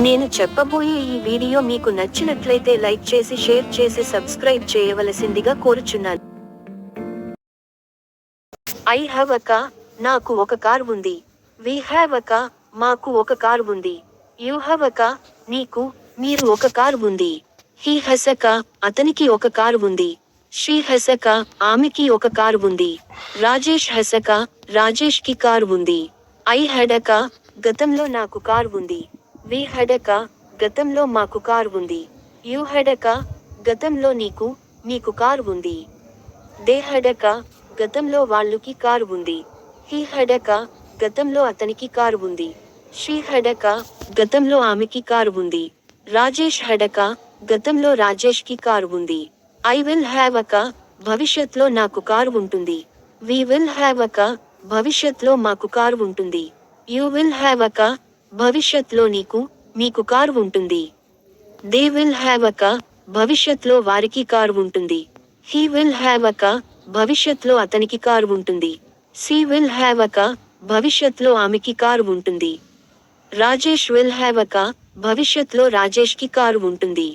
నేను చెప్పబోయే ఈ వీడియో మీకు నచ్చినట్లయితే లైక్ చేసి షేర్ చేసి సబ్స్క్రైబ్ చేయవలసిందిగా కోరుచున్నాను. ఐ హ్యావ్ అ కార్, నాకు ఒక కార్ ఉంది. వి హ్యావ్ అ కార్, మాకు ఒక కార్ ఉంది. యు హ్యావ్ అ కార్, నీకు, మీరు ఒక కార్ ఉంది. హీ హ్యాస్ అ కార్, అతనికి ఒక కార్ ఉంది. షీ హ్యాస్ అ కార్, ఆమెకి ఒక కార్ ఉంది. Rajesh has a car, Rajesh కి కార్ ఉంది. ఐ హ్యాడ్ అ కార్, గతంలో నాకు కార్ ఉంది. వి హ్యాడ్ అ కార్, గతంలో మాకు కార్ ఉంది. యు హ్యాడ్ అ కార్, గతంలో నీకు, మీకు కార్ ఉంది. దే హ్యాడ్ అ కార్, గతంలో వాళ్ళకి కార్ ఉంది. హీ హ్యాడ్ అ కార్, గతంలో అతనికి కార్ ఉంది. షీ హ్యాడ్ అ కార్, గతంలో ఆమెకి కార్ ఉంది. రాజేష్ హ్యాడ్ అ కార్, గతంలో రాజేష్ కి కార్ ఉంది. I will have a car, భవిష్యత్లో నాకు కార్ ఉంటుంది. We will have a car, భవిష్యత్లో మాకు కార్ ఉంటుంది. You will have a car, భవిష్యత్లో నీకు, మీకు కార్ ఉంటుంది. They will have a car, భవిష్యత్లో వారికి కార్ ఉంటుంది. He will have a car, భవిష్యత్లో అతనికి కార్ ఉంటుంది. She will have a car, భవిష్యత్లో ఆమెకి కార్ ఉంటుంది. Rajesh will have a car, భవిష్యత్లో రాజేష్ కి కారు ఉంటుంది.